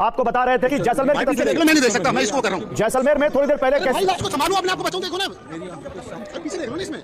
आपको बता रहे थे कि जैसलमेर की तस्वीर मैं नहीं देख सकता, मैं इसको कर रहा हूं। जैसलमेर में थोड़ी देर पहले भाई इसको संभालो, अपने आप को बचाओ, देखो ना पीछे देख लो इसमें।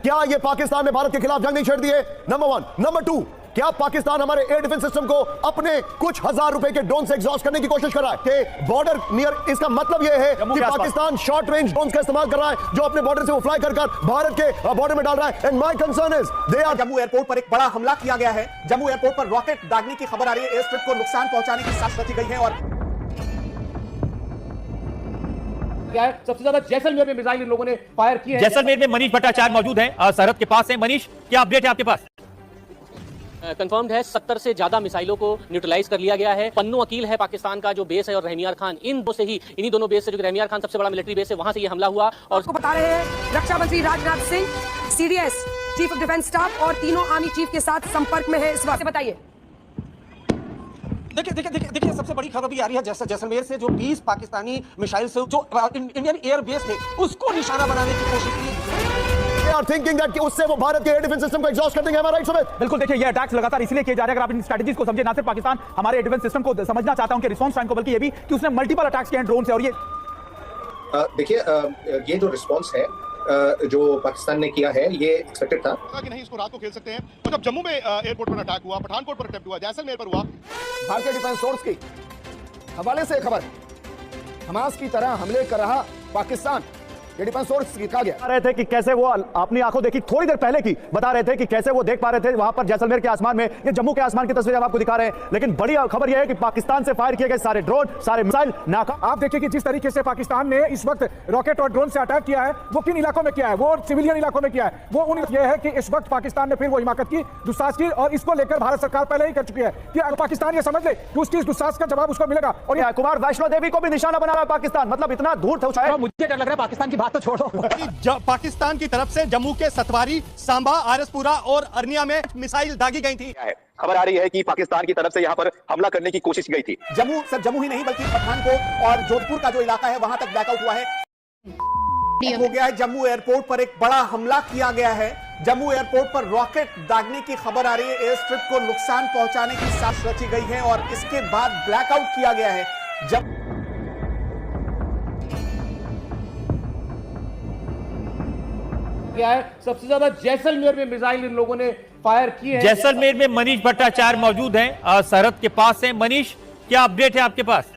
क्या ये पाकिस्तान ने भारत के खिलाफ जंग नहीं छेड़ दी है? नंबर 1। नंबर 2, क्या पाकिस्तान हमारे एयर डिफेंस सिस्टम को अपने कुछ हजार रुपए के ड्रोन से एग्जॉस्ट करने की कोशिश कर रहा है कि बॉर्डर नियर? इसका मतलब यह है कि पाकिस्तान शॉर्ट रेंज ड्रोन का इस्तेमाल कर रहा है जो अपने बॉर्डर से वो फ्लाई कर भारत के बॉर्डर में डाल रहा है। And my concern is they are Jammu airport पर एक बड़ा हमला किया गया है। जम्मू एयरपोर्ट पर रॉकेट दागने की खबर आ रही है। एयर स्ट्रिप को नुकसान पहुंचाने की साजिश रची गई है। और क्या है, सबसे ज्यादा जैसलमेर में मिसाइल इन लोगों ने फायर किए हैं। जैसलमेर में मनीष भट्टाचार्य मौजूद हैं सरहद के पास हैं। मनीष, क्या अपडेट है आपके पास? कंफर्म्ड है 70 से ज्यादा मिसाइलों को न्यूट्रलाइज कर लिया गया है। पन्नू अकील है पाकिस्तान का जो बेस है, और रहमियार खान, इन दो से ही, इन्हीं दोनों बेस से, जो रहमियार खान सबसे बड़ा मिलिट्री बेस है, वहां से ये हमला हुआ। और आपको बता रहे हैं रक्षा मंत्री Rajnath Singh CDS chief of defence staff और तीनों आर्मी चीफ के साथ संपर्क में है इस वक्त। बताइए। देखिए सबसे बड़ी खबर भी आ रही है जैसलमेर से जो 20 पाकिस्तानी मिसाइल से जो इंडियन एयर बेस थे उसको निशाना बनाने की कोशिश की। थिंकिंग दैट कि उससे वो भारत के एयर डिफेंस सिस्टम को एग्जॉस्ट कर देंगे। हमारा राइट सुमित? बिल्कुल, देखिए ये अटैक्स लगातार इसलिए किए जा रहे हैं, अगर आप इन स्ट्रेटजीज को समझे, ना सिर्फ पाकिस्तान हमारे एयर डिफेंस सिस्टम को समझना चाहता है, उनके रिस्पांस टाइम को, बल्कि ये भी कि उसने मल्टीपल अटैक्स किए हैं ड्रोन से। और ये देखिए ये जो रिस्पांस है जो पाकिस्तान ने किया है ये एक्सपेक्टेड था कि नहीं इसको रात को खेल सकते हैं। और जब जम्मू में एयरपोर्ट पर अटैक हुआ, पठानकोट पर अटैक हुआ, जैसलमेर पर हुआ, भारतीय डिफेंस सोर्स की हवाले से खबर, हमास की तरह हमले कर रहा पाकिस्तान, ये डिफेंस सोर्स की कहा गया। बता रहे थे कि कैसे वो अपनी आंखों देखी थोड़ी देर पहले की, बता रहे थे कि कैसे वो देख पा रहे थे वहां पर जैसलमेर के आसमान में। ये जम्मू के आसमान की तस्वीर हम आपको दिखा रहे हैं, लेकिन बड़ी खबर यह है कि पाकिस्तान से फायर किए गए सारे ड्रोन, सारे मिसाइल नाकाम। आप देखिए कि जिस तरीके से पाकिस्तान ने इस वक्त रॉकेट और ड्रोन से अटैक किया है, वो किन इलाकों में किया है? वो सिविलियन इलाकों में किया है। वो उन ये है कि इस वक्त पाकिस्तान ने फिर वो हिमाकत की, दुस्साहस की, और इसको लेकर भारत सरकार पहले ही कर चुकी है कि अगर पाकिस्तान ये समझ ले कि उसकी दुस्साहस का जवाब उसको मिलेगा। और ये कुमार वैष्णो देवी को भी निशाना बना रहा है पाकिस्तान, मतलब इतना दूर था। मुझे डर लग रहा है, पाकिस्तान की बात तो छोड़ो। पाकिस्तान की तरफ से जम्मू के सतवारी, सांबा, आरसपुरा और अरनिया में मिसाइल दागी गई थी। खबर आ रही है कि पाकिस्तान की तरफ से यहाँ पर हमला करने की कोशिश गई थी। जम्मू सिर्फ जम्मू ही नहीं बल्कि पठानकोट और जोधपुर का जो इलाका है वहां तक ब्लैकआउट हुआ है, हो गया है। जम्मू एयरपोर्ट पर एक बड़ा हमला किया गया है। जम्मू एयरपोर्ट पर रॉकेट दागने की खबर आ रही है। एयर स्ट्रिप को नुकसान पहुंचाने की साजिश रची गई है और इसके बाद ब्लैकआउट किया गया है। क्या है, सबसे ज्यादा जैसलमेर में मिसाइल इन लोगों ने फायर किए हैं। जैसलमेर में मनीष भट्टाचार्य मौजूद हैं सरहद के पास हैं। मनीष, क्या अपडेट है आपके पास?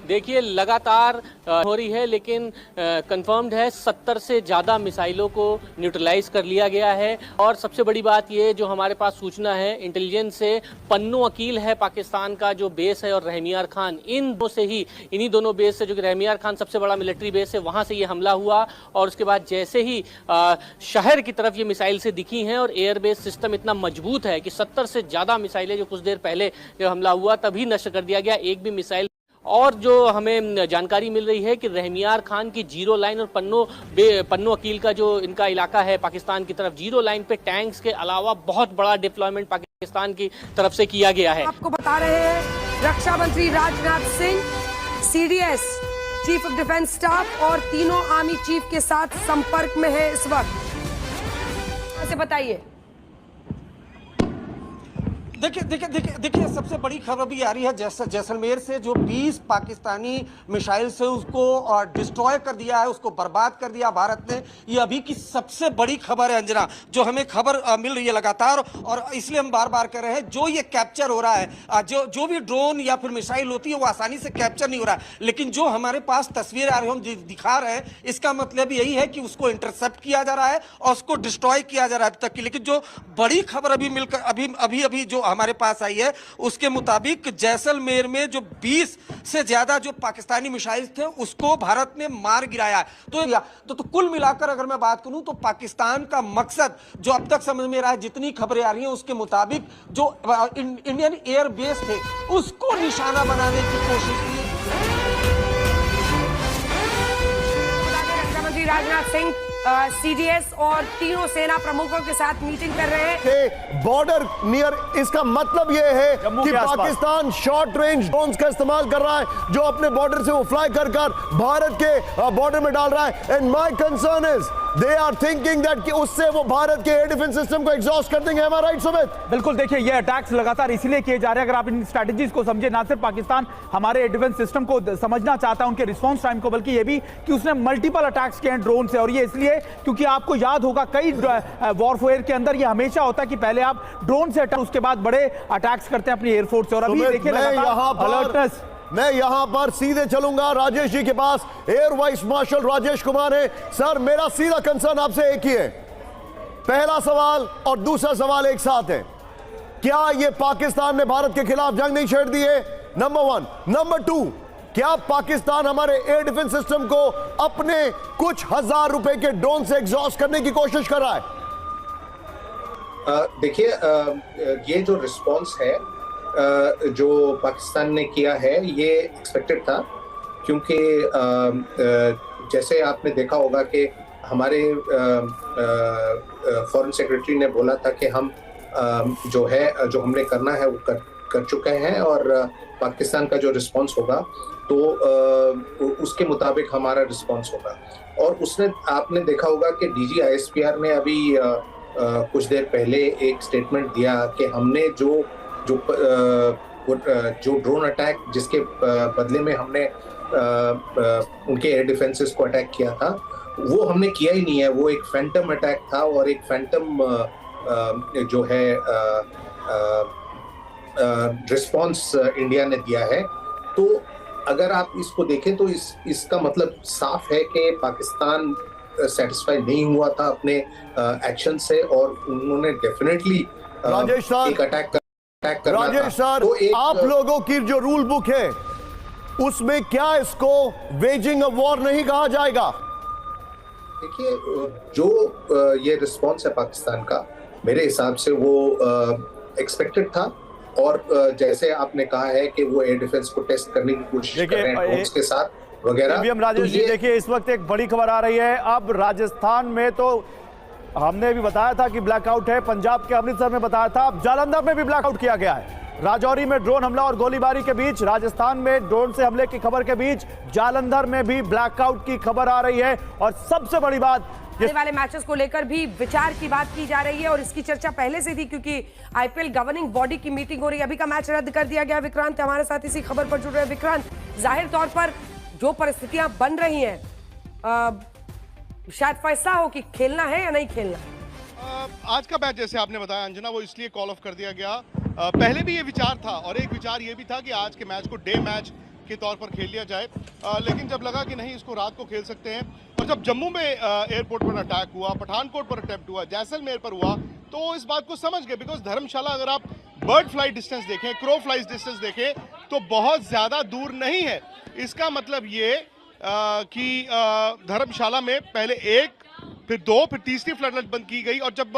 देखिए लगातार हो रही है, लेकिन कंफर्म्ड है 70 से ज़्यादा मिसाइलों को न्यूट्रलाइज कर लिया गया है। और सबसे बड़ी बात ये जो हमारे पास सूचना है इंटेलिजेंस से, पन्नू अकील है पाकिस्तान का जो बेस है, और रहमियार खान, इन दो से ही, इन्हीं दोनों बेस से, जो कि रहमियार खान सबसे बड़ा मिलिट्री बेस है, वहाँ से ये हमला हुआ। और उसके बाद जैसे ही शहर की तरफ ये मिसाइल से दिखी हैं, और एयरबेस सिस्टम इतना मजबूत है कि 70 से ज़्यादा मिसाइलें जो कुछ देर पहले जो हमला हुआ तभी नष्ट कर दिया गया, एक भी मिसाइल। और जो हमें जानकारी मिल रही है कि रहमियार खान की जीरो लाइन और पन्नू अकील का जो इनका इलाका है पाकिस्तान की तरफ, जीरो लाइन पे टैंक्स के अलावा बहुत बड़ा डिप्लॉयमेंट पाकिस्तान की तरफ से किया गया है। आपको बता रहे हैं रक्षा मंत्री Rajnath Singh CDS chief of defence staff और तीनों आर्मी चीफ के साथ संपर्क में है इस वक्त। ऐसे बताइए। देखिए सबसे बड़ी खबर भी आ रही है जैसलमेर से जो 20 पाकिस्तानी मिसाइल से उसको डिस्ट्रॉय कर दिया है, उसको बर्बाद कर दिया भारत ने। ये अभी की सबसे बड़ी खबर है अंजना, जो हमें खबर मिल रही है लगातार, और इसलिए हम बार बार कह रहे हैं जो ये कैप्चर हो रहा है, जो भी ड्रोन या फिर मिसाइल होती है वो आसानी से कैप्चर नहीं हो रहा है, लेकिन जो हमारे पास तस्वीर आ रही है, हम दिखा रहे हैं, इसका मतलब यही है कि उसको इंटरसेप्ट किया जा रहा है और उसको डिस्ट्रॉय किया जा रहा है अभी तक की। लेकिन जो बड़ी खबर अभी मिलकर अभी जो हमारे पास आई है उसके मुताबिक जैसलमेर में जो 20 से ज्यादा जो पाकिस्तानी मिसाइल थे उसको भारत ने मार गिराया। तो कुल मिलाकर अगर मैं बात करूं तो पाकिस्तान का मकसद जो अब तक समझ में आ रहा है, जितनी खबरें आ रही हैं उसके मुताबिक जो इंडियन एयर बेस थे उसको निशाना बनाने की कोशिश की। रक्षा मंत्री राजनाथ सिंह सीडीएस और तीनों सेना प्रमुखों के साथ मीटिंग कर रहे हैं। बॉर्डर नियर, इसका मतलब यह है कि पाकिस्तान शॉर्ट रेंज ड्रोन का इस्तेमाल कर रहा है जो अपने बॉर्डर से वो फ्लाई कर भारत के बॉर्डर में डाल रहा है। And my concern is they are thinking that कि उससे वो भारत के एयर डिफेंस सिस्टम को एग्जॉस्ट कर देंगे। Am I right Sumit? बिल्कुल, देखिए ये अटैक्स लगातार इसलिए किए जा रहे हैं, अगर आप इन स्ट्रेटजीज को समझे, ना सिर्फ पाकिस्तान हमारे एयर डिफेंस सिस्टम को समझना चाहता है, उनके रिस्पांस टाइम को, बल्कि ये भी कि उसने मल्टीपल अटैक्स किए हैं ड्रोन से। और ये इसलिए क्योंकि आपको याद होगा कई वॉरफेयर के अंदर ये हमेशा होता है कि पहले आप ड्रोन से अटैक, उसके बाद बड़े अटैक्स करते हैं अपनी एयरफोर्स से। और अभी देखिए अलर्टनेस। मैं यहां पर सीधे चलूंगा राजेश जी के पास। Air vice marshal Rajesh Kumar है। सर, मेरा सीधा कंसर्न आपसे एक ही है, पहला सवाल और दूसरा सवाल एक साथ है। क्या ये पाकिस्तान ने भारत के खिलाफ जंग नहीं छेड़ दी है? नंबर 1। नंबर 2, क्या पाकिस्तान हमारे एयर डिफेंस सिस्टम को अपने कुछ हजार रुपए के ड्रोन से एग्जॉस्ट करने की कोशिश कर रहा है? देखिए, ये जो रिस्पॉन्स है जो पाकिस्तान ने किया है, ये एक्सपेक्टेड था, क्योंकि जैसे आपने देखा होगा कि हमारे फॉरेन सेक्रेटरी ने बोला था कि हम जो हमने करना है वो कर चुके हैं, और पाकिस्तान का जो रिस्पॉन्स होगा तो उसके मुताबिक हमारा रिस्पॉन्स होगा। और आपने देखा होगा कि डीजी ISPR ने अभी कुछ देर पहले एक स्टेटमेंट दिया कि हमने जो ड्रोन अटैक जिसके बदले में हमने उनके एयर डिफेंसेस को अटैक किया था, वो हमने किया ही नहीं है। वो एक फैंटम अटैक था और एक फैंटम जो है रिस्पॉन्स इंडिया ने दिया है। तो अगर आप इसको देखें तो इसका मतलब साफ है कि पाकिस्तान सेटिस्फाई नहीं हुआ था अपने एक्शन से, और उन्होंने डेफिनेटली एक अटैक करना था। राजेश सर, तो आप लोगों की जो रूल बुक है उसमें क्या इसको वेजिंग अ वॉर नहीं कहा जाएगा? देखिए, जो ये रिस्पॉन्स है पाकिस्तान का, मेरे हिसाब से वो एक्सपेक्टेड था। और जैसे आपने कहा है कि वो एयर डिफेंस को टेस्ट करने की कोशिश कर रहे हैं ड्रोन्स के साथ वगैरह। राजेश जी, देखिए इस वक्त एक बड़ी खबर आ रही है। अब राजस्थान में तो हमने भी बताया था कि ब्लैकआउट है, पंजाब के अमृतसर में बताया था, अब जालंधर में भी ब्लैकआउट किया गया है। राजौरी में ड्रोन हमला और गोलीबारी के बीच, राजस्थान में ड्रोन से हमले की खबर के बीच जालंधर में भी ब्लैकआउट की खबर आ रही है। और सबसे बड़ी बात, आने वाले मैचेस को लेकर भी विचार की बात की जा रही है, और इसकी चर्चा पहले से थी क्योंकि IPL गवर्निंग बॉडी की मीटिंग हो रही है। अभी का मैच रद्द कर दिया गया। विक्रांत हमारे साथ इसी खबर पर जुड़ रहे हैं। विक्रांत, जाहिर तौर पर जो परिस्थितियां बन रही हैं, शायद फैसला हो कि खेलना है या नहीं खेलना। आज का मैच जैसे आपने बताया अंजना, वो इसलिए कॉल ऑफ कर दिया गया। पहले भी ये विचार था, और एक विचार ये भी था कि आज के मैच को डे मैच के तौर पर खेल लिया जाए, लेकिन जब लगा कि नहीं, इसको रात को खेल सकते हैं, और जब जम्मू में एयरपोर्ट पर अटैक हुआ, पठानकोट पर अटैम्प्ट हुआ, जैसलमेर पर हुआ, तो इस बात को समझ गए। बिकॉज धर्मशाला, अगर आप बर्ड फ्लाइट डिस्टेंस देखें, क्रो फ्लाइट डिस्टेंस देखें, तो बहुत ज़्यादा दूर नहीं है। इसका मतलब ये कि धर्मशाला में पहले एक, फिर दो, फिर तीसरी फ्लड लाइट बंद की गई, और जब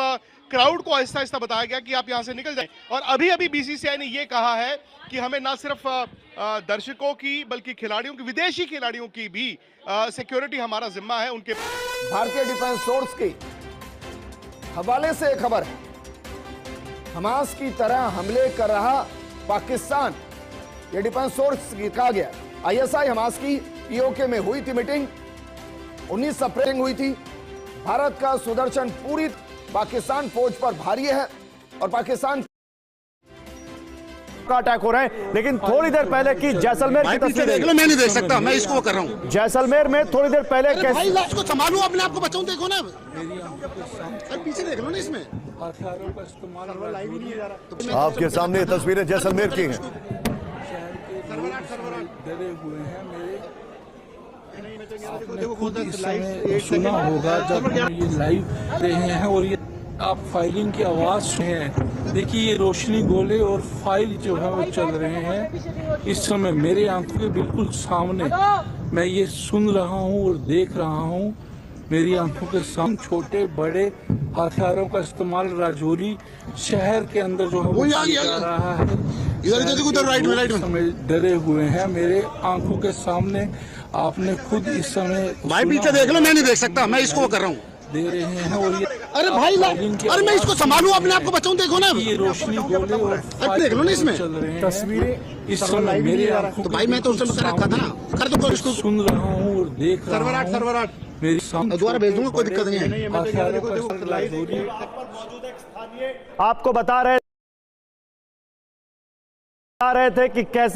क्राउड को आहिस्ता आहिस्ता बताया गया कि आप यहाँ से निकल जाएं। और अभी अभी BCCI ने ये कहा है कि हमें ना सिर्फ दर्शकों की बल्कि खिलाड़ियों की, विदेशी खिलाड़ियों की भी सिक्योरिटी हमारा जिम्मा है। उनके भारतीय डिफेंस सोर्स के हवाले से एक खबर है, हमास की तरह हमले कर रहा पाकिस्तान, ये डिफेंस सोर्स की कहा गया। ISI हमास की POK में हुई थी मीटिंग, 19 अप्रैल हुई थी। भारत का सुदर्शन पूरी पाकिस्तान फौज पर भारी है, और पाकिस्तान का अटैक हो रहा है। लेकिन थोड़ी देर पहले की जैसलमेर की तस्वीर देख लो, मैं नहीं देख सकता, मैं इसको कर रहा हूँ। जैसलमेर में थोड़ी देर पहले भाई इसको संभालू, अपने आप को बचाऊं, देखो ना, पीछे देख लो ना, इसमें आपके सामने तस्वीरें जैसलमेर की हैं। डरे हुए हैं मेरे, आपने खुद इस समय सुना होगा जब हम ये लाइव रहे हैं और ये आप फायरिंग की आवाज हैं। देखिए ये रोशनी गोले और फाइल जो है वो चल रहे हैं इस समय मेरे आंखों के बिल्कुल सामने। मैं ये सुन रहा हूँ और देख रहा हूँ मेरी आंखों के सामने। छोटे बड़े हथियारों का इस्तेमाल राजौरी शहर के अंदर जो है वो किया जा रहा है। समय डरे हुए हैं मेरे आंखों के सामने। आपने खुद इस समय भाई पीछे देख लो, मैं नहीं देख सकता, मैं इसको कर रहा हूँ। दे रहे हैं और ये अरे भाई, अरे मैं इसको संभालू, अपने आप को बचाऊं, देखो ना, ये रोशनी गोले और देख लो ना, इसमें चल रहे हैं तस्वीरें इस समय मेरे आंखों तो भाई मैं तो उस समय रखा था ना, कर तो इसको सुन रहा हूँ और देख रहा हूँ मेरी दोबारा भेज दूंगा, कोई दिक्कत नहीं है। आपको बता रहे थे कि कैसे